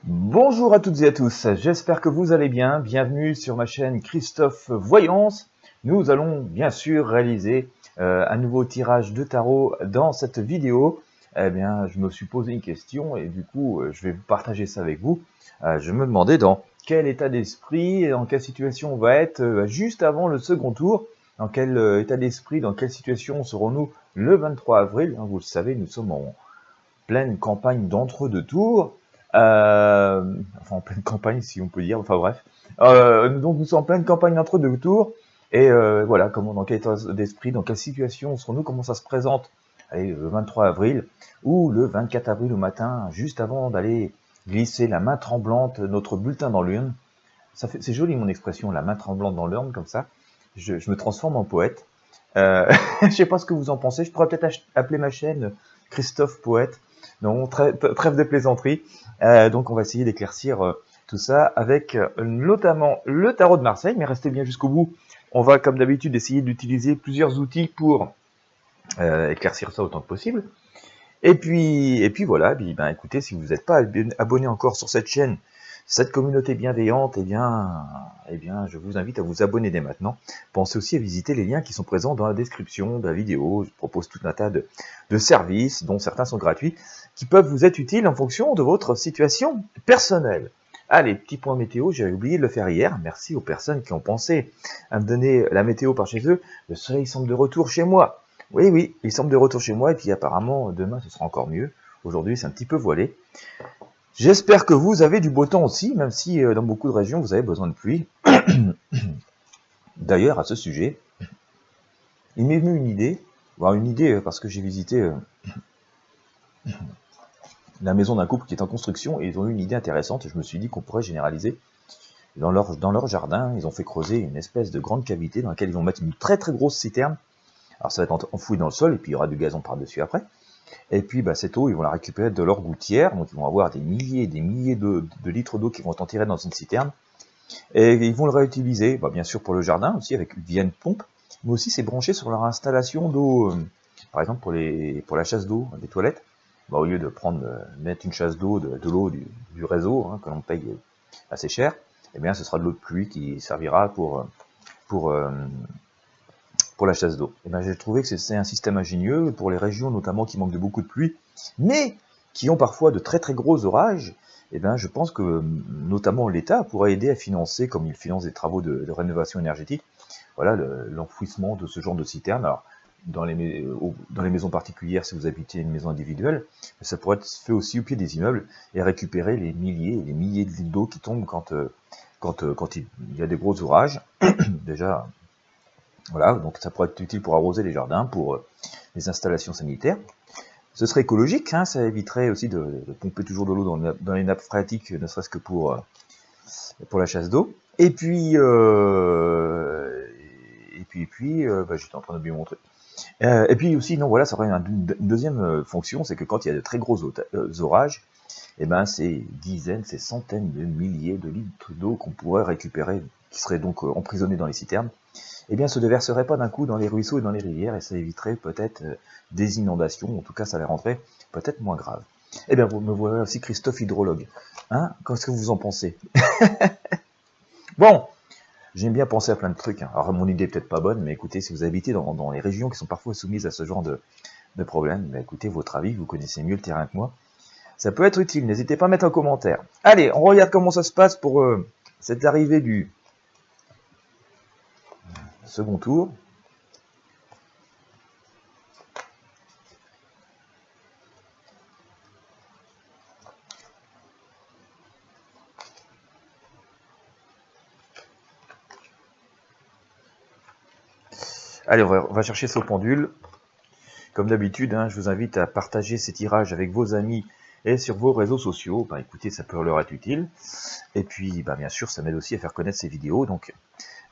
Bonjour à toutes et à tous, j'espère que vous allez bien. Bienvenue sur ma chaîne Christophe Voyance. Nous allons bien sûr réaliser un nouveau tirage de tarot dans cette vidéo. Eh bien, je me suis posé une question et du coup, je vais partager ça avec vous. Je me demandais dans quel état d'esprit et dans quelle situation on va être juste avant le second tour. Dans quel état d'esprit, dans quelle situation serons-nous le 23 avril. Vous le savez, nous sommes en pleine campagne d'entre-deux tours. Enfin, en pleine campagne, si on peut dire. Enfin, bref. Donc, nous sommes en pleine campagne d'entre-deux tours. Et voilà, comment, dans quel état d'esprit, dans quelle situation serons-nous, comment ça se présente. Allez, le 23 avril ou le 24 avril au matin, juste avant d'aller glisser la main tremblante notre bulletin dans l'urne. C'est joli mon expression, la main tremblante dans l'urne, comme ça. Je me transforme en poète. Je sais pas ce que vous en pensez. Je pourrais peut-être appeler ma chaîne Christophe Poète. Non, trêve de plaisanterie. Donc on va essayer d'éclaircir tout ça avec notamment le tarot de Marseille. Mais restez bien jusqu'au bout. On va, comme d'habitude, essayer d'utiliser plusieurs outils pour éclaircir ça autant que possible. Et puis voilà. Ben, écoutez, si vous n'êtes pas abonné encore sur cette chaîne, cette communauté bienveillante, eh bien, je vous invite à vous abonner dès maintenant. Pensez aussi à visiter les liens qui sont présents dans la description de la vidéo. Je propose tout un tas de services, dont certains sont gratuits, qui peuvent vous être utiles en fonction de votre situation personnelle. Allez, petit point météo, j'avais oublié de le faire hier. Merci aux personnes qui ont pensé à me donner la météo par chez eux. Le soleil semble de retour chez moi. Oui, il semble de retour chez moi, et puis apparemment, demain, ce sera encore mieux. Aujourd'hui, c'est un petit peu voilé. J'espère que vous avez du beau temps aussi, même si dans beaucoup de régions, vous avez besoin de pluie. D'ailleurs, à ce sujet, il m'est venu une idée parce que j'ai visité la maison d'un couple qui est en construction, et ils ont eu une idée intéressante, et je me suis dit qu'on pourrait généraliser. Dans leur jardin, ils ont fait creuser une espèce de grande cavité dans laquelle ils vont mettre une très très grosse citerne. Alors ça va être enfoui dans le sol, et puis il y aura du gazon par-dessus après. Et puis cette eau, ils vont la récupérer de leur gouttière, donc ils vont avoir des milliers et des milliers de litres d'eau qui vont en tirer dans une citerne. Et ils vont le réutiliser, bien sûr pour le jardin aussi, via une pompe, mais aussi c'est branché sur leur installation d'eau, par exemple pour la chasse d'eau des toilettes. Au lieu de mettre une chasse d'eau, de l'eau du réseau, que l'on paye assez cher, eh bien ce sera de l'eau de pluie qui servira pour la chasse d'eau. Et j'ai trouvé que c'est un système ingénieux pour les régions notamment qui manquent de beaucoup de pluie, mais qui ont parfois de très très gros orages. Je pense que notamment l'État pourrait aider à financer, comme il finance des travaux de rénovation énergétique, voilà, l'enfouissement de ce genre de citernes. Alors, dans les maisons particulières, si vous habitez une maison individuelle, ça pourrait être fait aussi au pied des immeubles et récupérer les milliers et les milliers de litres d'eau qui tombent quand il y a des gros orages. Déjà, voilà, donc ça pourrait être utile pour arroser les jardins, pour les installations sanitaires. Ce serait écologique, ça éviterait aussi de pomper toujours de l'eau dans les nappes phréatiques, ne serait-ce que pour la chasse d'eau. Et puis, j'étais en train de bien montrer. Et puis aussi, non, voilà, ça aurait une deuxième fonction, c'est que quand il y a de très gros orages, c'est dizaines, c'est centaines de milliers de litres d'eau qu'on pourrait récupérer, qui seraient donc emprisonnés dans les citernes, se déverserait pas d'un coup dans les ruisseaux et dans les rivières, et ça éviterait peut-être des inondations, en tout cas ça les rendrait peut-être moins graves. Vous me voilà aussi Christophe hydrologue. Qu'est-ce que vous en pensez? Bon, j'aime bien penser à plein de trucs. Alors mon idée est peut-être pas bonne, mais écoutez, si vous habitez dans les régions qui sont parfois soumises à ce genre de problème, écoutez, votre avis, vous connaissez mieux le terrain que moi. Ça peut être utile, n'hésitez pas à mettre un commentaire. Allez, on regarde comment ça se passe pour cette arrivée du second tour. Allez, on va chercher ce pendule. Comme d'habitude, je vous invite à partager ces tirages avec vos amis et sur vos réseaux sociaux. Écoutez, ça peut leur être utile. Et puis, bien sûr, ça m'aide aussi à faire connaître ces vidéos. Donc,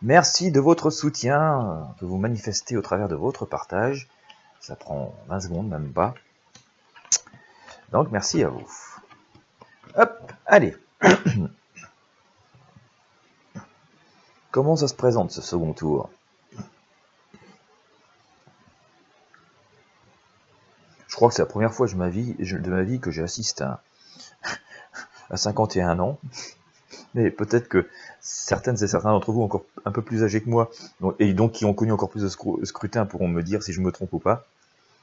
merci de votre soutien que vous manifestez au travers de votre partage. Ça prend 20 secondes, même pas. Donc, merci à vous. Hop, allez. Comment ça se présente, ce second tour? Je crois que c'est la première fois de ma vie que j'assiste à 51 ans, mais peut-être que certaines et certains d'entre vous, encore un peu plus âgés que moi, et donc qui ont connu encore plus de scrutins, pourront me dire si je me trompe ou pas.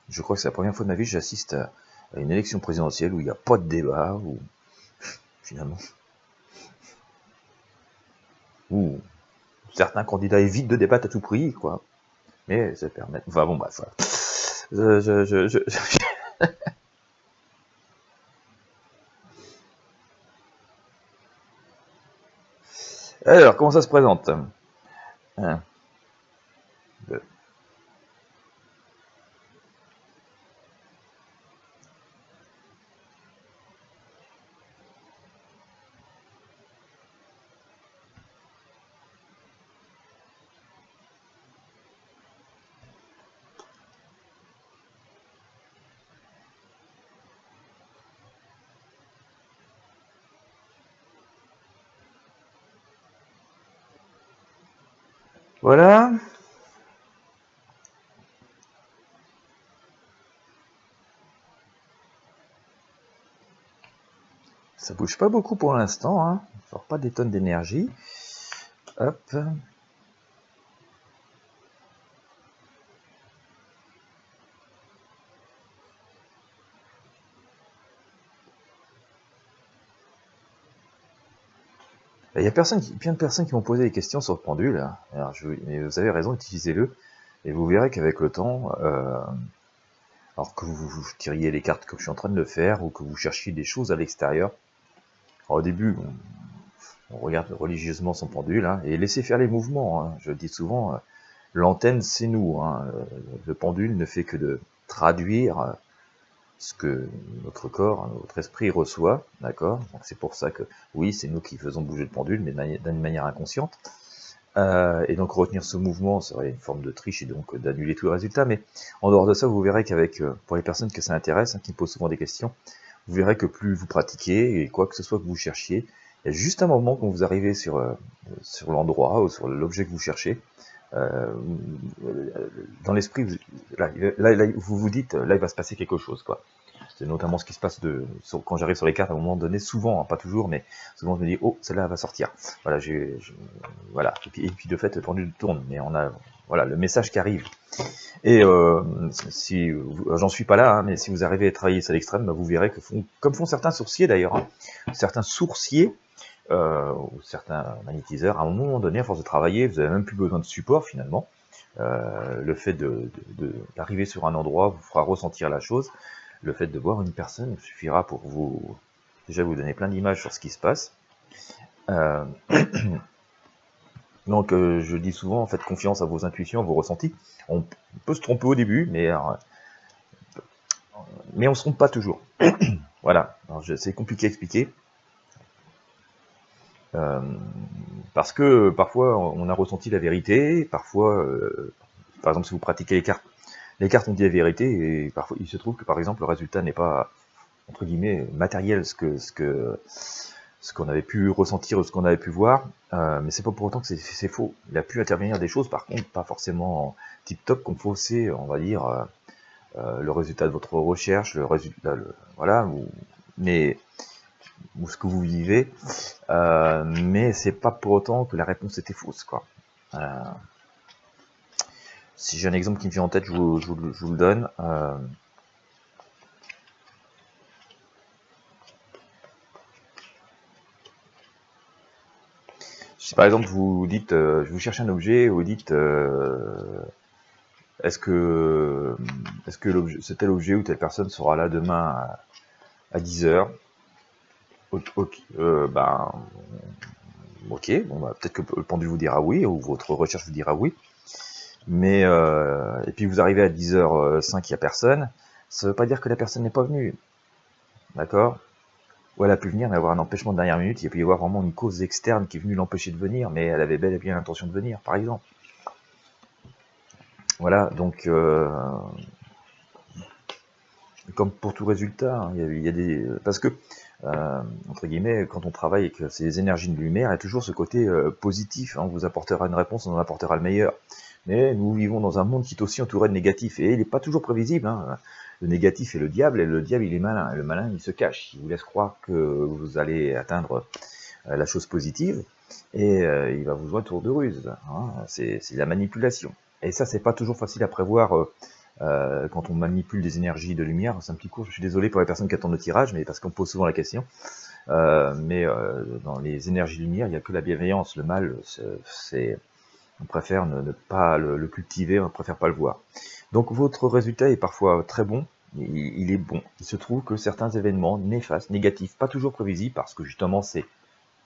Je crois que c'est la première fois de ma vie que j'assiste à une élection présidentielle où il n'y a pas de débat, où finalement, où certains candidats évitent de débattre à tout prix, quoi. Mais ça permet. Enfin bon, bref. Je... Alors, comment ça se présente? 1, 2. Voilà. Ça bouge pas beaucoup pour l'instant, hein. Ça sort pas des tonnes d'énergie. Hop. Il y a plein de personnes qui m'ont posé des questions sur le pendule. Hein. Alors, mais vous avez raison, utilisez-le. Et vous verrez qu'avec le temps, alors que vous tiriez les cartes comme je suis en train de le faire, ou que vous cherchiez des choses à l'extérieur, au début, on regarde religieusement son pendule, hein, et laissez faire les mouvements. Hein. Je dis souvent, l'antenne, c'est nous. Hein. Le pendule ne fait que de traduire ce que notre corps, notre esprit reçoit, d'accord? Donc c'est pour ça que, oui, c'est nous qui faisons bouger le pendule, mais d'une manière inconsciente. Et donc retenir ce mouvement serait une forme de triche et donc d'annuler tout le résultat. Mais en dehors de ça, vous verrez qu'avec, pour les personnes que ça intéresse, hein, qui me posent souvent des questions, vous verrez que plus vous pratiquez, et quoi que ce soit que vous cherchiez, il y a juste un moment quand vous arrivez sur l'endroit ou sur l'objet que vous cherchez, dans l'esprit, là, vous vous dites, là il va se passer quelque chose, quoi. C'est notamment ce qui se passe quand j'arrive sur les cartes à un moment donné, souvent, hein, pas toujours, mais souvent je me dis, oh, celle-là va sortir. Voilà, voilà. Et puis de fait, le pendule tourne, mais on a, voilà, le message qui arrive. Et si j'en suis pas là, hein, mais si vous arrivez à travailler ça à l'extrême, bah, vous verrez que comme font certains sourciers d'ailleurs, hein, certains sourciers ou certains magnétiseurs, à un moment donné, à force de travailler, vous n'avez même plus besoin de support finalement. Le fait d'arriver sur un endroit vous fera ressentir la chose. Le fait de voir une personne suffira pour déjà vous donner plein d'images sur ce qui se passe. Donc je dis souvent, faites confiance à vos intuitions, à vos ressentis. On peut se tromper au début, mais on ne se trompe pas toujours. Voilà, c'est compliqué à expliquer. Parce que parfois on a ressenti la vérité, parfois, par exemple si vous pratiquez les cartes ont dit la vérité, et parfois il se trouve que par exemple le résultat n'est pas, entre guillemets, matériel, ce qu'on avait pu ressentir ou ce qu'on avait pu voir, mais c'est pas pour autant que c'est faux. Il a pu intervenir des choses, par contre, pas forcément tip-top, qu'on faussé, on va dire, le résultat de votre recherche, le résultat, voilà, ou ce que vous vivez, mais c'est pas pour autant que la réponse était fausse, quoi. Si j'ai un exemple qui me vient en tête, je vous le donne. Si par exemple vous dites, vous cherchez un objet, vous dites, est-ce que ce tel objet ou telle personne sera là demain à 10h? Ok, ok, bon, bah, peut-être que le pendule vous dira oui, ou votre recherche vous dira oui, mais et puis vous arrivez à 10h05, il n'y a personne, ça ne veut pas dire que la personne n'est pas venue, d'accord? Ou elle a pu venir, mais avoir un empêchement de dernière minute, il peut y avoir vraiment une cause externe qui est venue l'empêcher de venir, mais elle avait bel et bien l'intention de venir, par exemple. Voilà, donc comme pour tout résultat, hein, il y a des... Parce que, entre guillemets, quand on travaille avec ces énergies de lumière, il y a toujours ce côté positif, hein, on vous apportera une réponse, on en apportera le meilleur. Mais nous vivons dans un monde qui est aussi entouré de négatifs, et il n'est pas toujours prévisible. Hein. le négatif est le diable, et le diable il est malin, et le malin il se cache, il vous laisse croire que vous allez atteindre la chose positive, et il va vous jouer un tour de ruse, hein. C'est la manipulation. Et ça, c'est pas toujours facile à prévoir quand on manipule des énergies de lumière. C'est un petit cours, je suis désolé pour les personnes qui attendent le tirage, mais parce qu'on pose souvent la question. Dans les énergies de lumière, il n'y a que la bienveillance. Le mal, on préfère ne pas le cultiver, on préfère pas le voir. Donc votre résultat est parfois très bon, il est bon. Il se trouve que certains événements néfastes, négatifs, pas toujours prévisibles, parce que justement c'est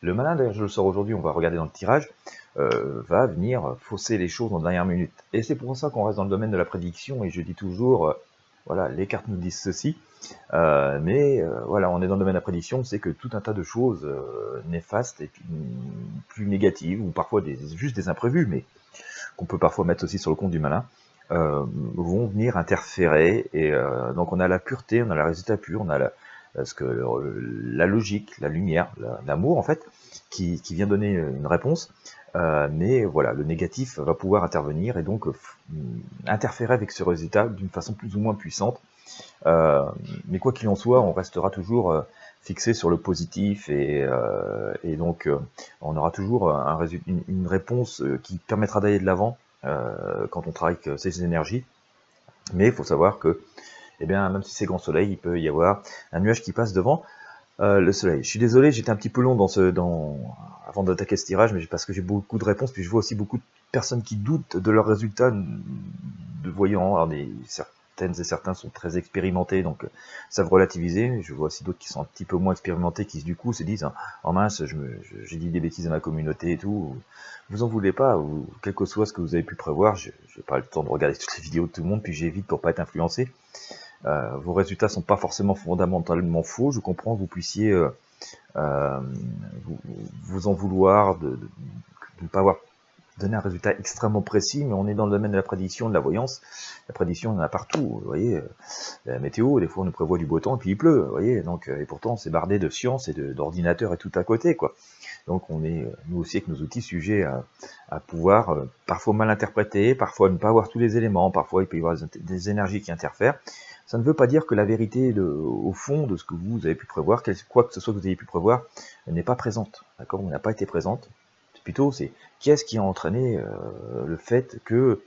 le malin, d'ailleurs je le sors aujourd'hui, on va regarder dans le tirage, va venir fausser les choses en dernière minute. Et c'est pour ça qu'on reste dans le domaine de la prédiction, et je dis toujours, voilà, les cartes nous disent ceci, voilà, on est dans le domaine de la prédiction, c'est que tout un tas de choses néfastes et plus négatives, ou parfois juste des imprévus, mais qu'on peut parfois mettre aussi sur le compte du malin, vont venir interférer, et donc on a la pureté, on a le résultat pur, on a la logique, la lumière, l'amour en fait, qui vient donner une réponse, mais voilà, le négatif va pouvoir intervenir et donc interférer avec ce résultat d'une façon plus ou moins puissante. Mais quoi qu'il en soit, on restera toujours fixé sur le positif, et donc on aura toujours une réponse qui permettra d'aller de l'avant quand on travaille avec ces énergies. Mais il faut savoir que, eh bien, même si c'est grand soleil, il peut y avoir un nuage qui passe devant le soleil. Je suis désolé, j'étais un petit peu long avant d'attaquer ce tirage, mais parce que j'ai beaucoup de réponses, puis je vois aussi beaucoup de personnes qui doutent de leurs résultats de voyants. Alors certaines et certains sont très expérimentés, donc savent relativiser. Je vois aussi d'autres qui sont un petit peu moins expérimentés, qui du coup se disent « Oh mince, j'ai dit des bêtises à ma communauté et tout ». Vous en voulez pas, ou quel que soit ce que vous avez pu prévoir, je n'ai pas le temps de regarder toutes les vidéos de tout le monde, puis j'évite pour pas être influencé. Vos résultats sont pas forcément fondamentalement faux, je comprends que vous puissiez vous en vouloir de ne pas avoir donné un résultat extrêmement précis, mais on est dans le domaine de la prédiction, de la voyance. La prédiction, il y en a partout, vous voyez. La météo, des fois on nous prévoit du beau temps et puis il pleut, vous voyez. Donc, et pourtant c'est bardé de science et d'ordinateurs et tout à côté, quoi. Donc on est, nous aussi avec nos outils, sujets à pouvoir parfois mal interpréter, parfois ne pas avoir tous les éléments, parfois il peut y avoir des énergies qui interfèrent. Ça ne veut pas dire que la vérité au fond de ce que vous avez pu prévoir, quoi que ce soit que vous ayez pu prévoir, n'est pas présente, d'accord, ou n'a pas été présente. Plutôt, c'est qu'est-ce qui a entraîné le fait que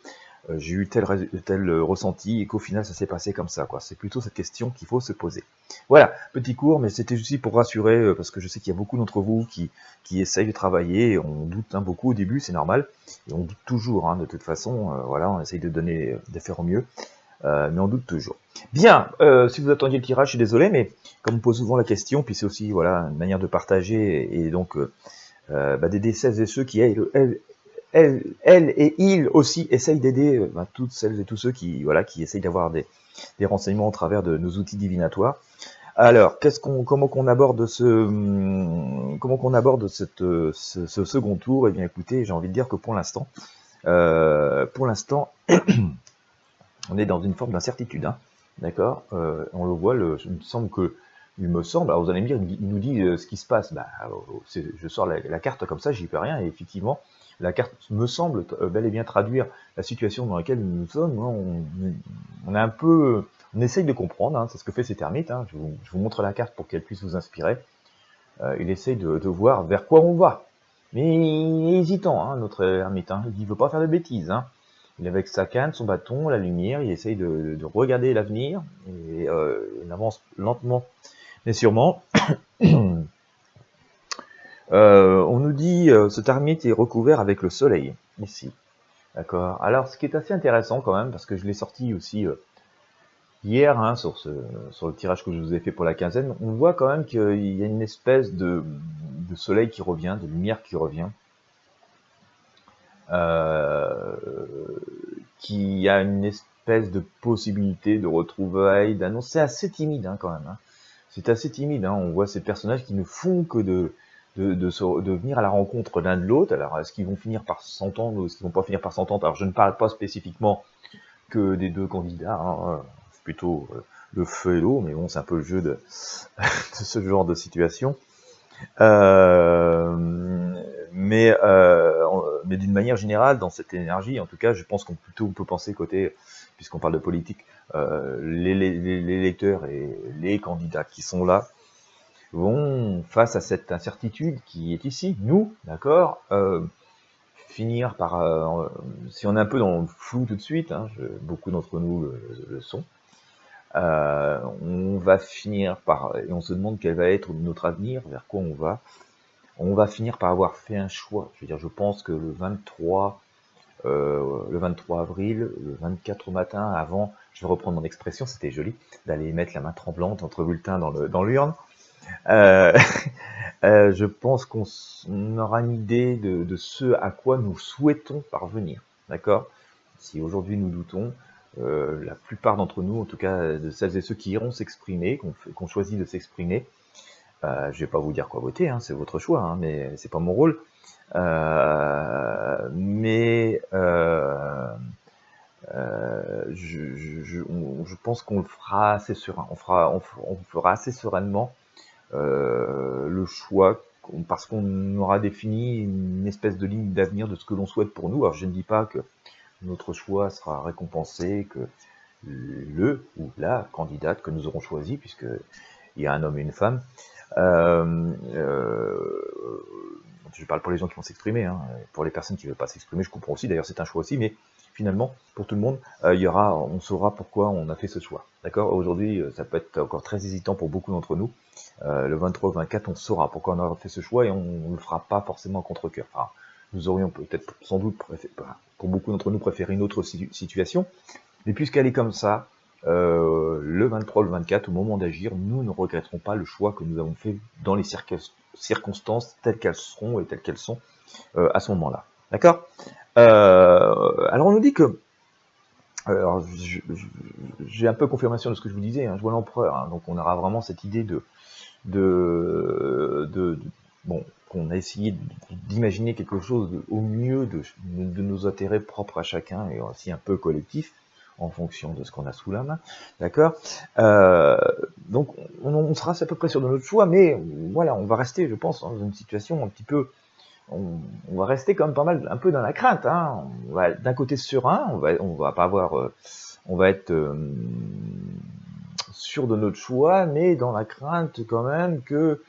j'ai eu tel ressenti et qu'au final ça s'est passé comme ça, quoi. C'est plutôt cette question qu'il faut se poser. Voilà, petit cours, mais c'était aussi pour rassurer, parce que je sais qu'il y a beaucoup d'entre vous qui essayent de travailler, et on doute beaucoup au début, c'est normal, et on doute toujours, hein, de toute façon, voilà, on essaye de faire au mieux, mais on doute toujours. Bien, si vous attendiez le tirage, je suis désolé, mais comme on pose souvent la question, puis c'est aussi voilà une manière de partager, et donc d'aider celles et ceux qui, elles et ils aussi essayent d'aider toutes celles et tous ceux qui essayent d'avoir des renseignements au travers de nos outils divinatoires. Alors, comment qu'on aborde ce second tour? Eh bien, écoutez, j'ai envie de dire que pour l'instant, on est dans une forme d'incertitude, hein, d'accord. On le voit, il me semble, alors vous allez me dire, il nous dit ce qui se passe. Bah, je sors la carte comme ça, j'y peux rien, et effectivement, la carte me semble bel et bien traduire la situation dans laquelle nous sommes. On essaye de comprendre, hein, c'est ce que fait cet ermite, hein. Je vous montre la carte pour qu'elle puisse vous inspirer. Il essaye de voir vers quoi on va. Mais il est hésitant, hein, notre ermite, hein. Il ne veut pas faire de bêtises, hein. Il est avec sa canne, son bâton, la lumière, il essaye de regarder l'avenir, et il avance lentement mais sûrement. On nous dit ce ermite est recouvert avec le soleil, ici. D'accord. Alors, ce qui est assez intéressant quand même, parce que je l'ai sorti aussi hier, hein, sur le tirage que je vous ai fait pour la quinzaine, on voit quand même qu'il y a une espèce de soleil qui revient, de lumière qui revient, qui a une espèce de possibilité de retrouvailles, d'annonce. C'est assez timide, hein, quand même, hein. C'est assez timide, hein. On voit ces personnages qui ne font que de venir à la rencontre l'un de l'autre. Alors, est-ce qu'ils vont finir par s'entendre ou est-ce qu'ils vont pas finir par s'entendre? Alors, je ne parle pas spécifiquement que des deux candidats, hein. C'est plutôt le feu et l'eau, mais bon, c'est un peu le jeu de ce genre de situation. Mais d'une manière générale, dans cette énergie, en tout cas, je pense qu'on peut penser côté, puisqu'on parle de politique, les lecteurs et les candidats qui sont là vont, face à cette incertitude qui est ici, nous, d'accord, finir par, si on est un peu dans le flou tout de suite, hein, beaucoup d'entre nous le sont, on va finir par, et on se demande quel va être notre avenir, vers quoi on va finir par avoir fait un choix. Je veux dire, je pense que le 23 avril, le 24 au matin, avant, je vais reprendre mon expression, c'était joli, d'aller mettre la main tremblante entre bulletins dans l'urne. Je pense qu'on aura une idée de ce à quoi nous souhaitons parvenir. D'accord? Si aujourd'hui nous doutons, la plupart d'entre nous, en tout cas de celles et ceux qui iront s'exprimer, qu'on choisit de s'exprimer, je vais pas vous dire quoi voter, hein, c'est votre choix, hein, mais c'est pas mon rôle. Je pense qu'on le fera assez serein. On fera assez sereinement le choix, parce qu'on aura défini une espèce de ligne d'avenir de ce que l'on souhaite pour nous. Alors je ne dis pas que notre choix sera récompensé, que le ou la candidate que nous aurons choisi, puisque il y a un homme et une femme. Je parle pour les gens qui vont s'exprimer, hein. Pour les personnes qui ne veulent pas s'exprimer, je comprends aussi, d'ailleurs c'est un choix aussi, mais finalement, pour tout le monde, on saura pourquoi on a fait ce choix. D'accord? Aujourd'hui, ça peut être encore très hésitant pour beaucoup d'entre nous. Le 23 ou 24, on saura pourquoi on a fait ce choix et on ne le fera pas forcément à contre-cœur. Enfin, nous aurions peut-être, sans doute, pour beaucoup d'entre nous, préféré une autre situation, mais puisqu'elle est comme ça, le 23 ou le 24, au moment d'agir, nous ne regretterons pas le choix que nous avons fait dans les circonstances telles qu'elles seront et telles qu'elles sont à ce moment-là. D'accord? Alors on nous dit que, alors j'ai un peu confirmation de ce que je vous disais, hein, je vois l'empereur, hein, donc on aura vraiment cette idée bon, qu'on a essayé d'imaginer quelque chose au mieux de nos intérêts propres à chacun et aussi un peu collectifs, en fonction de ce qu'on a sous la main, d'accord? Donc on sera à peu près sûr de notre choix, mais voilà, on va rester, je pense, dans une situation un petit peu, on va rester quand même pas mal, un peu dans la crainte, hein. On va d'un côté serein, on va pas avoir, on va être sûr de notre choix, mais dans la crainte quand même que,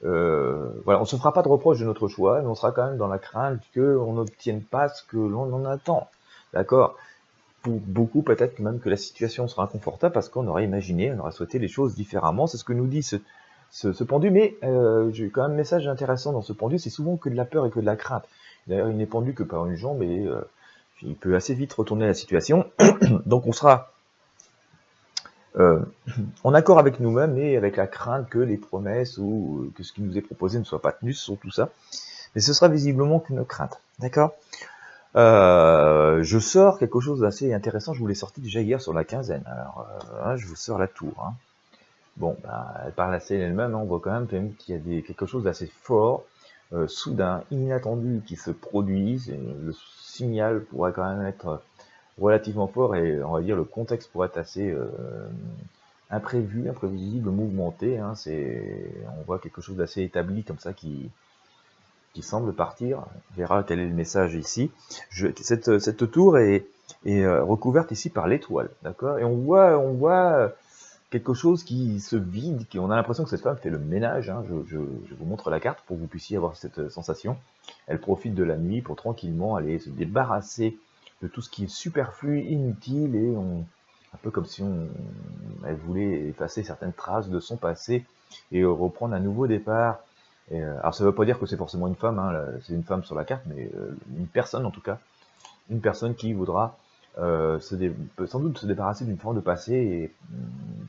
voilà, on se fera pas de reproche de notre choix, mais on sera quand même dans la crainte qu'on n'obtienne pas ce que l'on en attend, d'accord? Pour beaucoup, peut-être même que la situation sera inconfortable parce qu'on aurait imaginé, on aurait souhaité les choses différemment. C'est ce que nous dit ce pendu, mais j'ai quand même un message intéressant dans ce pendu, c'est souvent que de la peur et que de la crainte. D'ailleurs, il n'est pendu que par une jambe et il peut assez vite retourner la situation. Donc on sera en accord avec nous-mêmes et avec la crainte que les promesses ou que ce qui nous est proposé ne soit pas tenu, sur tout ça. Mais ce sera visiblement qu'une crainte. D'accord? Je sors quelque chose d'assez intéressant, je vous l'ai sorti déjà hier sur la quinzaine. Alors, je vous sors la tour. Hein. Bon, elle parle assez elle-même, hein, on voit quand même qu'il y a quelque chose d'assez fort, soudain, inattendu qui se produit. Le signal pourrait quand même être relativement fort et on va dire le contexte pourrait être assez imprévu, imprévisible, mouvementé. Hein, on voit quelque chose d'assez établi comme ça qui semble partir. On verra quel est le message ici. Cette tour est recouverte ici par l'étoile, d'accord? Et on voit quelque chose qui se vide, on a l'impression que cette femme fait le ménage. Hein. Je vous montre la carte pour que vous puissiez avoir cette sensation. Elle profite de la nuit pour tranquillement aller se débarrasser de tout ce qui est superflu, inutile, et un peu comme si elle voulait effacer certaines traces de son passé et reprendre un nouveau départ. Alors ça ne veut pas dire que c'est forcément une femme, hein, c'est une femme sur la carte, mais une personne en tout cas, une personne qui voudra sans doute se débarrasser d'une forme de passé et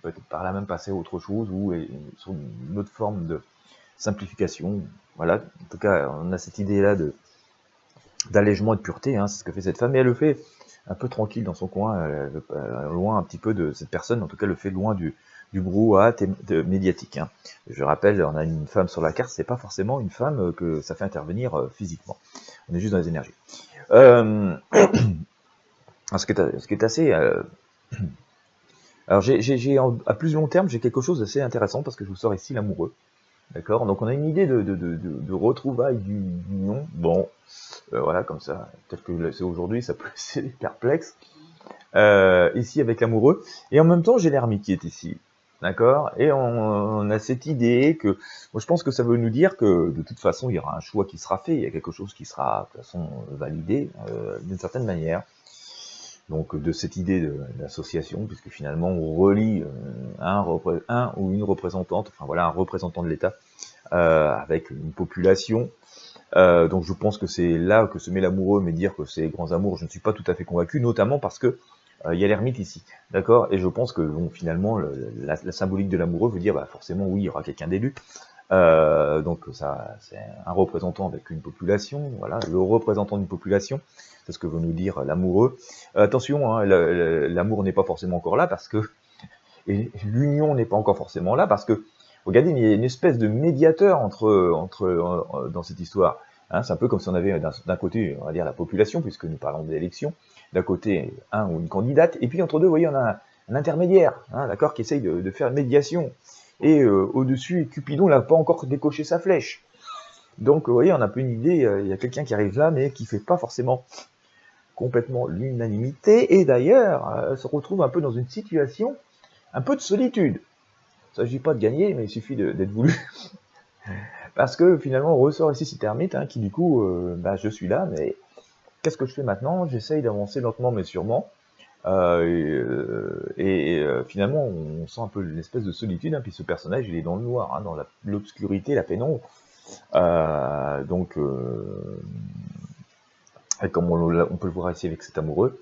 peut-être par là même passer à autre chose ou sur une autre forme de simplification. Voilà, en tout cas on a cette idée-là d'allègement et de pureté, hein, c'est ce que fait cette femme, et elle le fait un peu tranquille dans son coin, loin un petit peu de cette personne, en tout cas le fait loin du brouhaha médiatique. Hein. Je rappelle, on a une femme sur la carte, c'est pas forcément une femme que ça fait intervenir physiquement. On est juste dans les énergies. Ce qui est assez... Alors, à plus long terme, j'ai quelque chose d'assez intéressant parce que je vous sors ici l'amoureux. D'accord? Donc, on a une idée de retrouvailles d'union. Bon, voilà, comme ça. Peut-être que c'est aujourd'hui, ça peut laisser perplexe. ici avec l'amoureux, et en même temps j'ai l'ermite qui est ici, d'accord, et on a cette idée que, moi je pense que ça veut nous dire que de toute façon il y aura un choix qui sera fait, il y a quelque chose qui sera de toute façon validé d'une certaine manière, donc de cette idée d'association, puisque finalement on relie un ou une représentante, enfin voilà, un représentant de l'État avec une population. Donc je pense que c'est là que se met l'amoureux, mais dire que c'est grands amours, je ne suis pas tout à fait convaincu, notamment parce que il y a l'ermite ici, d'accord. Et je pense que bon, finalement la symbolique de l'amoureux veut dire bah, forcément oui, il y aura quelqu'un d'élu. Donc ça, c'est un représentant avec une population, voilà, le représentant d'une population, c'est ce que veut nous dire l'amoureux. Attention, hein, l'amour n'est pas forcément encore là parce que, et l'union n'est pas encore forcément là parce que, regardez, il y a une espèce de médiateur dans cette histoire. Hein, c'est un peu comme si on avait d'un côté, on va dire, la population, puisque nous parlons d'élections, d'un côté un ou une candidate, et puis entre deux, vous voyez, on a un intermédiaire, hein, d'accord, qui essaye de faire une médiation. Et au-dessus, Cupidon n'a pas encore décoché sa flèche. Donc, vous voyez, on a un peu une idée, il y a quelqu'un qui arrive là, mais qui fait pas forcément complètement l'unanimité, et d'ailleurs, se retrouve un peu dans une situation, un peu de solitude. Il ne s'agit pas de gagner, mais il suffit d'être voulu. Parce que finalement, on ressort ici cet ermite, hein, qui du coup, bah, je suis là, mais qu'est-ce que je fais maintenant? J'essaye d'avancer lentement mais sûrement. Finalement, on sent un peu une espèce de solitude, hein, puis ce personnage, il est dans le noir, hein, dans l'obscurité, la pénombre. Et comme on peut le voir ici avec cet amoureux,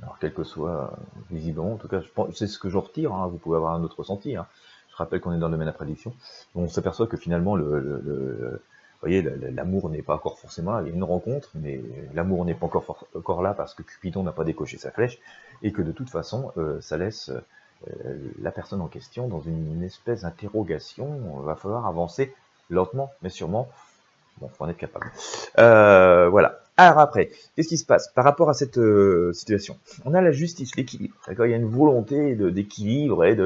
alors quel que soit visiblement, en tout cas, c'est ce que j'en retire, hein, vous pouvez avoir un autre ressenti. Hein. Je rappelle qu'on est dans le domaine de la prédiction. On s'aperçoit que finalement, vous voyez, l'amour n'est pas encore forcément là. Il y a une rencontre, mais l'amour n'est pas encore là parce que Cupidon n'a pas décoché sa flèche, et que de toute façon, ça laisse la personne en question dans une espèce d'interrogation. Il va falloir avancer lentement, mais sûrement. Bon, faut en être capable. Voilà. Alors après, qu'est-ce qui se passe par rapport à cette situation? On a la justice, l'équilibre. D'accord, il y a une volonté d'équilibre et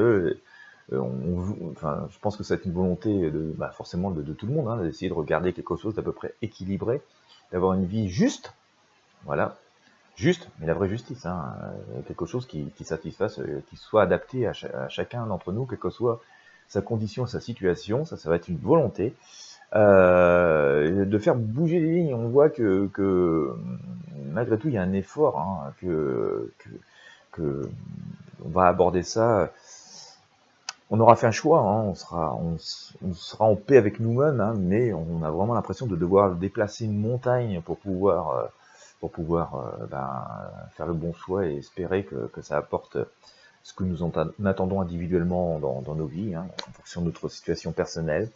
enfin, je pense que c'est une volonté bah, forcément de tout le monde, hein, d'essayer de regarder quelque chose d'à peu près équilibré, d'avoir une vie juste, voilà, juste, mais la vraie justice, hein, quelque chose qui satisfasse, qui soit adapté à chacun d'entre nous, quelle que soit sa condition, sa situation, ça va être une volonté. De faire bouger les lignes. On voit que malgré tout, il y a un effort, hein, que on va aborder ça. On aura fait un choix, hein, on sera en paix avec nous-mêmes, hein, mais on a vraiment l'impression de devoir déplacer une montagne pour pouvoir faire le bon choix et espérer que ça apporte ce que nous attendons individuellement dans nos vies, hein, en fonction de notre situation personnelle.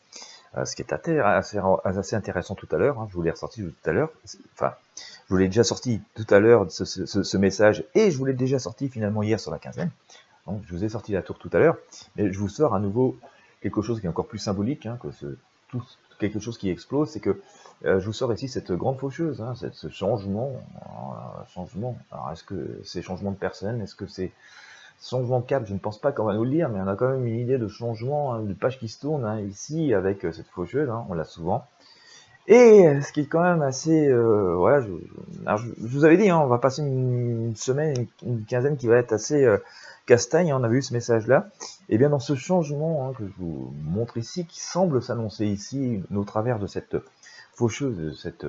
Ce qui est assez intéressant tout à l'heure, hein, je vous l'ai ressorti tout à l'heure, enfin, je vous l'ai déjà sorti tout à l'heure, ce message, et je vous l'ai déjà sorti finalement hier sur la quinzaine, donc je vous ai sorti la tour tout à l'heure, mais je vous sors à nouveau quelque chose qui est encore plus symbolique, hein, que quelque chose qui explose, c'est que je vous sors ici cette grande faucheuse, hein, ce changement, alors est-ce que c'est changement de personne, est-ce que c'est changement de cap, je ne pense pas qu'on va nous le dire, mais on a quand même une idée de changement, hein, de page qui se tourne, hein, ici, avec cette faucheuse, hein, on l'a souvent. Et ce qui est quand même assez... voilà, je vous avais dit, hein, on va passer une semaine, une quinzaine qui va être assez castagne, hein, on a vu ce message-là. Et bien dans ce changement, hein, que je vous montre ici, qui semble s'annoncer ici, au travers de cette faucheuse, de cette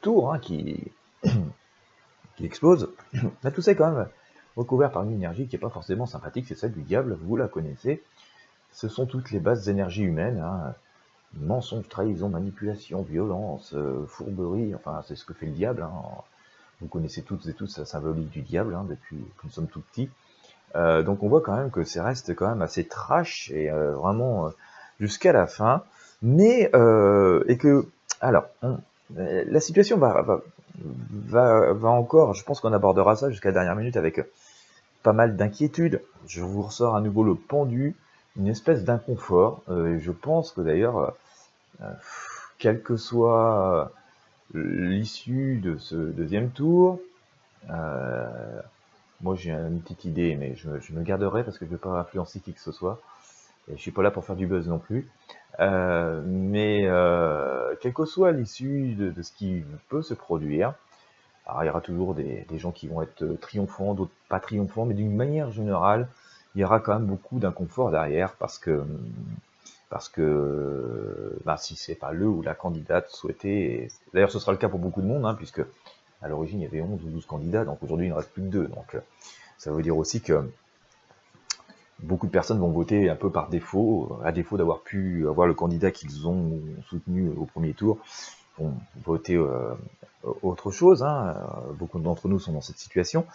tour, hein, qui explose, là, tout ça est quand même recouvert par une énergie qui n'est pas forcément sympathique, c'est celle du diable, vous la connaissez. Ce sont toutes les bases énergies humaines, hein. Mensonge, trahison, manipulation, violence, fourberie, enfin c'est ce que fait le diable. Hein. Vous connaissez toutes et tous la symbolique du diable, hein, depuis que nous sommes tout petits. Donc on voit quand même que ça reste quand même assez trash et vraiment jusqu'à la fin. Mais et que alors la situation va encore, je pense qu'on abordera ça jusqu'à la dernière minute avec pas mal d'inquiétudes. Je vous ressors à nouveau le pendu, une espèce d'inconfort. Je pense que d'ailleurs, quelle que soit l'issue de ce deuxième tour, moi j'ai une petite idée, mais je me garderai parce que je ne veux pas influencer qui que ce soit. Et je suis pas là pour faire du buzz non plus. Mais quelle que soit l'issue de ce qui peut se produire, Alors, il y aura toujours des gens qui vont être triomphants, d'autres pas triomphants, mais d'une manière générale, il y aura quand même beaucoup d'inconfort derrière parce que bah, si c'est pas le ou la candidate souhaitée, d'ailleurs ce sera le cas pour beaucoup de monde, hein, puisque à l'origine il y avait 11 ou 12 candidats, donc aujourd'hui il ne reste plus que 2, donc ça veut dire aussi que beaucoup de personnes vont voter un peu par défaut, à défaut d'avoir pu avoir le candidat qu'ils ont soutenu au premier tour, vont voter autre chose, hein. Beaucoup d'entre nous sont dans cette situation.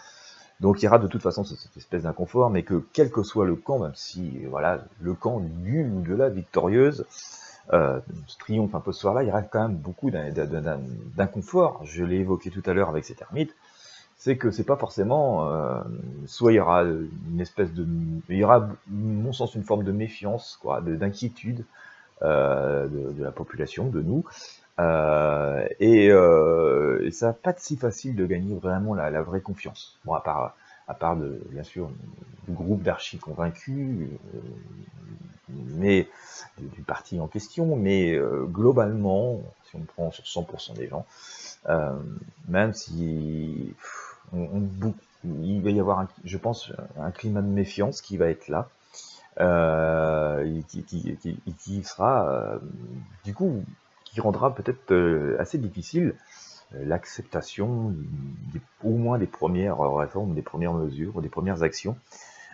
Donc il y aura de toute façon cette espèce d'inconfort, mais que quel que soit le camp, même si voilà le camp du ou de la victorieuse triomphe un peu ce soir-là, il y aura quand même beaucoup d'inconfort. Je l'ai évoqué tout à l'heure avec ces termites. C'est que c'est pas forcément, soit il y aura une espèce de, il y aura, à mon sens, une forme de méfiance, quoi, d'inquiétude de la population, de nous, et ça va pas être si facile de gagner vraiment la vraie confiance. Bon, à part bien sûr du groupe d'archi convaincus, mais du parti en question, mais globalement, si on prend sur 100% des gens, même si il va y avoir, je pense, un climat de méfiance qui va être là, qui sera, du coup, qui rendra peut-être assez difficile l'acceptation au moins des premières réformes, des premières mesures, des premières actions,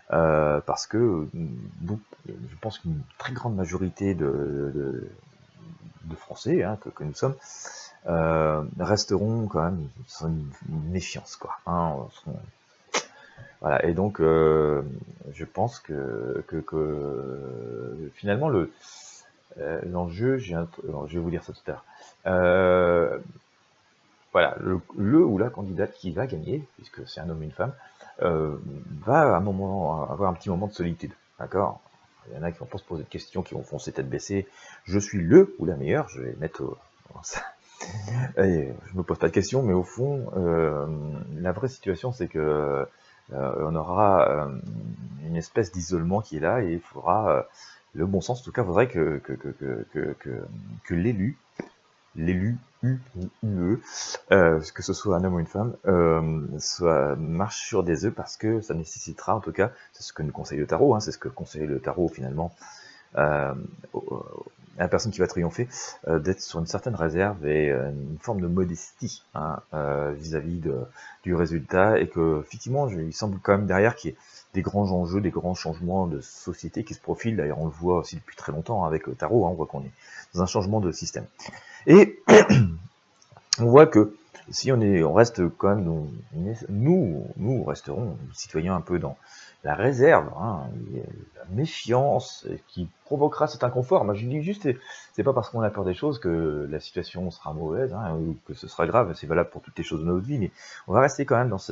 parce que je pense qu'une très grande majorité de Français, hein, que nous sommes, resteront quand même sans une méfiance, quoi. Hein, voilà, et donc je pense que finalement l'enjeu, je vais vous dire ça tout à l'heure. Voilà, le ou la candidate qui va gagner, puisque c'est un homme et une femme, va à un moment avoir un petit moment de solitude, d'accord? Il y en a qui vont pas se poser de questions, qui vont foncer tête baissée. Je suis le ou la meilleure, je vais mettre et je me pose pas de questions, mais au fond, la vraie situation, c'est que on aura une espèce d'isolement qui est là, et il faudra, le bon sens, en tout cas, faudrait que l'élu U ou UE, que ce soit un homme ou une femme, marche sur des œufs, parce que ça nécessitera, en tout cas, c'est ce que nous conseille le tarot, hein, c'est ce que conseille le tarot finalement, à la personne qui va triompher, d'être sur une certaine réserve et une forme de modestie, hein, vis-à-vis du résultat, et que effectivement, il semble quand même derrière qu'il y ait des grands enjeux, des grands changements de société qui se profilent. D'ailleurs, on le voit aussi depuis très longtemps, hein, avec le tarot, hein, on voit qu'on est dans un changement de système. Et on voit que si on reste quand même, nous resterons citoyens un peu dans la réserve, hein, la méfiance qui provoquera cet inconfort. Moi, je dis juste, c'est pas parce qu'on a peur des choses que la situation sera mauvaise, hein, ou que ce sera grave. C'est valable pour toutes les choses de notre vie, mais on va rester quand même dans ce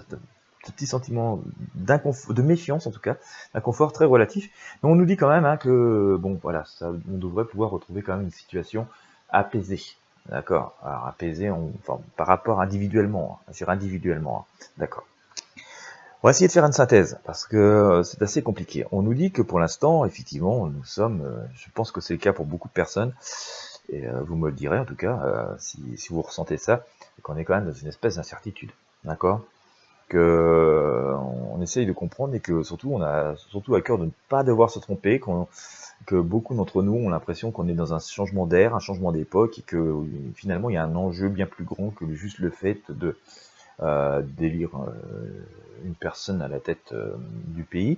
petit sentiment de méfiance, en tout cas, d'inconfort très relatif. Mais on nous dit quand même, hein, que bon, voilà, on devrait pouvoir retrouver quand même une situation apaisée. D'accord. Alors apaisé, enfin, par rapport individuellement, hein, sur individuellement, hein. D'accord. On va essayer de faire une synthèse, parce que c'est assez compliqué. On nous dit que pour l'instant, effectivement, nous sommes, je pense que c'est le cas pour beaucoup de personnes, et vous me le direz en tout cas, si vous ressentez ça, qu'on est quand même dans une espèce d'incertitude. D'accord. Que on essaye de comprendre, et que surtout on a surtout à cœur de ne pas devoir se tromper, que beaucoup d'entre nous ont l'impression qu'on est dans un changement d'air, un changement d'époque, et que finalement il y a un enjeu bien plus grand que juste le fait de d'élire une personne à la tête du pays.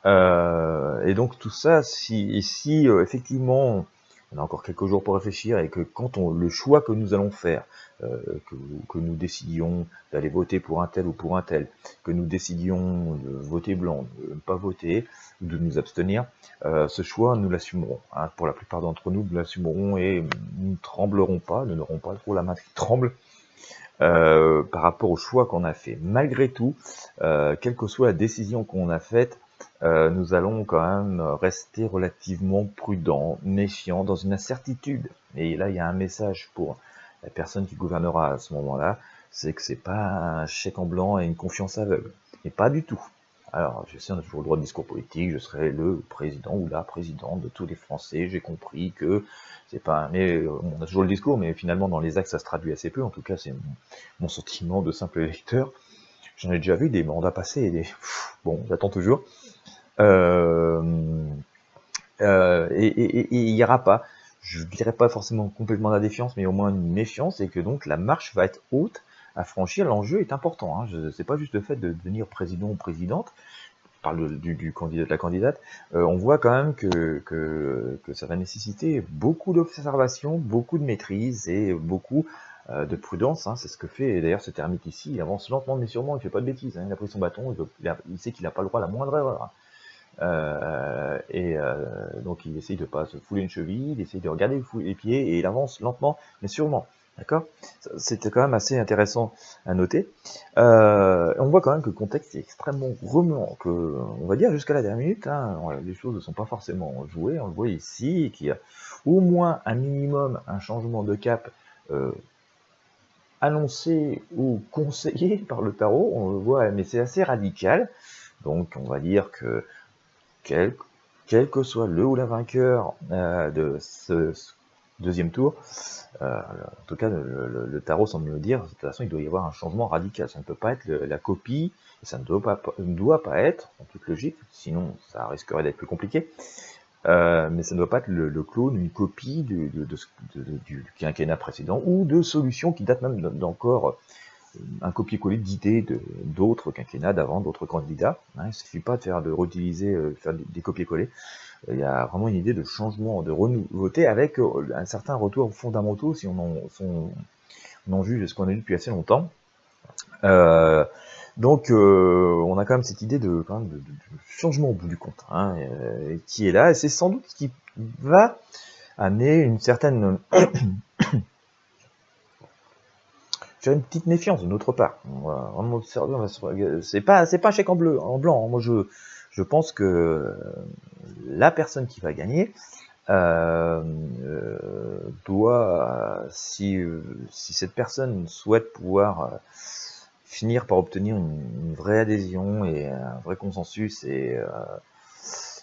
Et donc tout ça, si effectivement on a encore quelques jours pour réfléchir, et que quand le choix que nous allons faire, que nous décidions d'aller voter pour un tel ou pour un tel, que nous décidions de voter blanc, de ne pas voter, ou de nous abstenir, ce choix, nous l'assumerons. Hein. Pour la plupart d'entre nous, nous l'assumerons, et nous ne tremblerons pas, nous n'aurons pas trop la main qui tremble par rapport au choix qu'on a fait. Malgré tout, quelle que soit la décision qu'on a faite, nous allons quand même rester relativement prudents, méfiants, dans une incertitude. Et là, il y a un message pour la personne qui gouvernera à ce moment-là, c'est que c'est pas un chèque en blanc et une confiance aveugle. Et pas du tout. Alors, je sais, on a toujours le droit de discours politique, je serai le président ou la présidente de tous les Français, j'ai compris que c'est pas... Mais on a toujours le discours, mais finalement, dans les actes, ça se traduit assez peu, en tout cas, c'est mon sentiment de simple électeur. J'en ai déjà vu des mandats passer, et des... Bon, j'attends toujours. Et il n'y aura pas, je dirais pas forcément complètement la défiance, mais au moins une méfiance, et que donc la marche va être haute à franchir. L'enjeu est important, hein. C'est pas juste le fait de devenir président ou présidente, je parle du candidat, de la candidate. On voit quand même que ça va nécessiter beaucoup d'observation, beaucoup de maîtrise et beaucoup de prudence, hein. C'est ce que fait d'ailleurs cet ermite ici. Il avance lentement mais sûrement, il fait pas de bêtises, hein. Il a pris son bâton, il sait qu'il n'a pas le droit à la moindre erreur, hein. Donc il essaye de pas se fouler une cheville, il essaye de regarder les pieds, et il avance lentement mais sûrement. D'accord? C'était quand même assez intéressant à noter. On voit quand même que le contexte est extrêmement remuant, que, on va dire jusqu'à la dernière minute, hein, les choses ne sont pas forcément jouées. On le voit ici, qu'il y a au moins un minimum, un changement de cap annoncé ou conseillé par le tarot. On le voit, mais c'est assez radical. Donc on va dire que quel que soit le ou la vainqueur de ce deuxième tour, en tout cas le tarot semble me dire, de toute façon il doit y avoir un changement radical, ça ne peut pas être la copie, et ça ne doit pas être, en toute logique, sinon ça risquerait d'être plus compliqué, mais ça ne doit pas être le clone, une copie du quinquennat précédent, ou de solutions qui datent même d'encore un copier-coller d'idées d'autres quinquennats d'avant, d'autres candidats, hein. Il ne suffit pas de réutiliser, faire des copier-coller. Il y a vraiment une idée de changement, de renouveauté, avec un certain retour fondamentaux, si on en juge ce qu'on a vu depuis assez longtemps. Donc on a quand même cette idée de changement au bout du compte, hein, qui est là, et c'est sans doute ce qui va amener une certaine faire une petite méfiance de notre part. On va vraiment observer, c'est pas un chèque en blanc. Moi, je pense que la personne qui va gagner doit, si cette personne souhaite pouvoir finir par obtenir une vraie adhésion et un vrai consensus et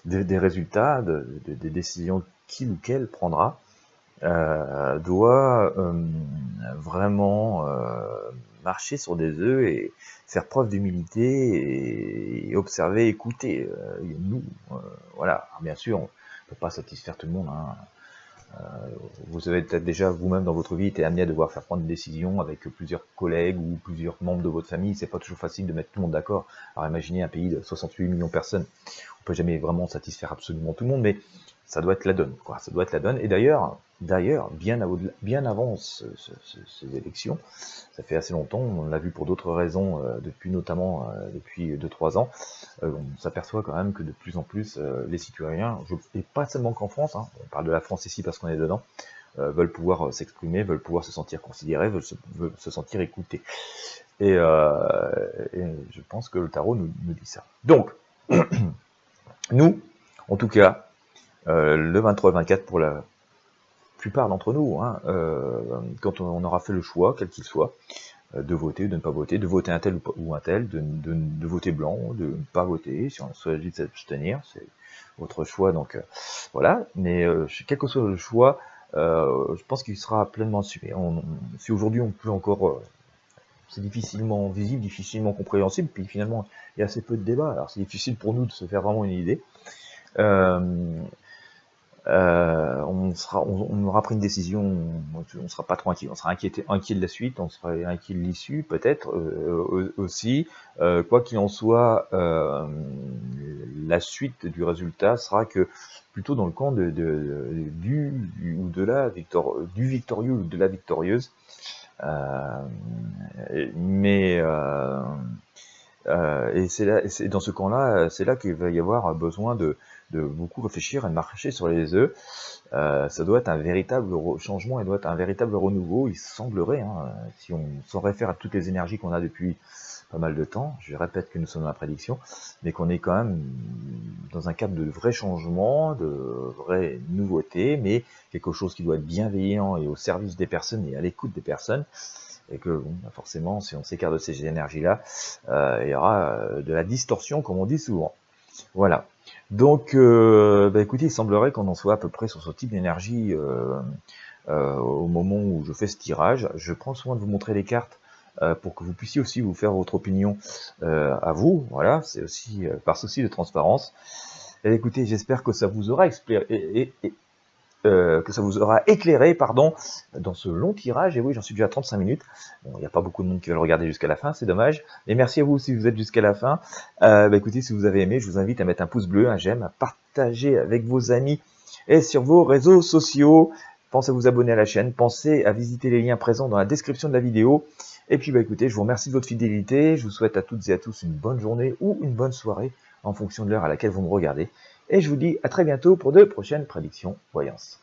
des résultats, des décisions qu'il ou qu'elle prendra, doit vraiment marcher sur des œufs et faire preuve d'humilité et observer, écouter. Nous, voilà. Alors, bien sûr, on ne peut pas satisfaire tout le monde, hein. Vous avez peut-être déjà vous-même dans votre vie été amené à devoir faire prendre des décisions avec plusieurs collègues ou plusieurs membres de votre famille. C'est pas toujours facile de mettre tout le monde d'accord. Alors imaginez un pays de 68 millions de personnes. On peut jamais vraiment satisfaire absolument tout le monde, mais ça doit être la donne, quoi. Ça doit être la donne. Et d'ailleurs, bien avant ces élections, ça fait assez longtemps, on l'a vu pour d'autres raisons, depuis 2-3 ans, on s'aperçoit quand même que de plus en plus les citoyens, et pas seulement qu'en France, hein, on parle de la France ici parce qu'on est dedans, veulent pouvoir s'exprimer, veulent pouvoir se sentir considérés, veulent se sentir écoutés. Et je pense que le tarot nous dit ça. Donc, nous, en tout cas, le 23 et 24 pour la plupart d'entre nous, hein, quand on aura fait le choix, quel qu'il soit, de voter ou de ne pas voter, de voter un tel ou un tel, de voter blanc, de ne pas voter, si on choisit de s'abstenir, c'est votre choix, donc voilà, mais quel que soit le choix, je pense qu'il sera pleinement assumé. Si aujourd'hui on peut encore, c'est difficilement visible, difficilement compréhensible, puis finalement il y a assez peu de débats, alors c'est difficile pour nous de se faire vraiment une idée. On aura pris une décision, on sera pas trop inquiet, on sera inquiet de la suite, on sera inquiet de l'issue peut-être aussi. Quoi qu'il en soit, la suite du résultat sera que plutôt dans le camp du victorieux ou de la victorieuse. Et c'est dans ce camp-là, c'est là qu'il va y avoir besoin de beaucoup réfléchir et de marcher sur les œufs. Ça doit être un véritable changement, et doit être un véritable renouveau, il semblerait, hein, si on s'en réfère à toutes les énergies qu'on a depuis pas mal de temps. Je répète que nous sommes dans la prédiction, mais qu'on est quand même dans un cadre de vrais changements, de vraies nouveautés, mais quelque chose qui doit être bienveillant et au service des personnes et à l'écoute des personnes. Et que bon, forcément, si on s'écarte de ces énergies-là, il y aura de la distorsion, comme on dit souvent. Voilà. Donc, écoutez, il semblerait qu'on en soit à peu près sur ce type d'énergie au moment où je fais ce tirage. Je prends soin de vous montrer les cartes pour que vous puissiez aussi vous faire votre opinion à vous. Voilà, c'est aussi par souci de transparence. Et écoutez, j'espère que ça vous aura éclairé, pardon, dans ce long tirage. Et oui, j'en suis déjà à 35 minutes. Bon, il n'y a pas beaucoup de monde qui va le regarder jusqu'à la fin, c'est dommage. Mais merci à vous si vous êtes jusqu'à la fin. Écoutez, si vous avez aimé, je vous invite à mettre un pouce bleu, un j'aime, à partager avec vos amis et sur vos réseaux sociaux. Pensez à vous abonner à la chaîne, pensez à visiter les liens présents dans la description de la vidéo. Et puis écoutez, je vous remercie de votre fidélité. Je vous souhaite à toutes et à tous une bonne journée ou une bonne soirée en fonction de l'heure à laquelle vous me regardez. Et je vous dis à très bientôt pour de prochaines prédictions voyance.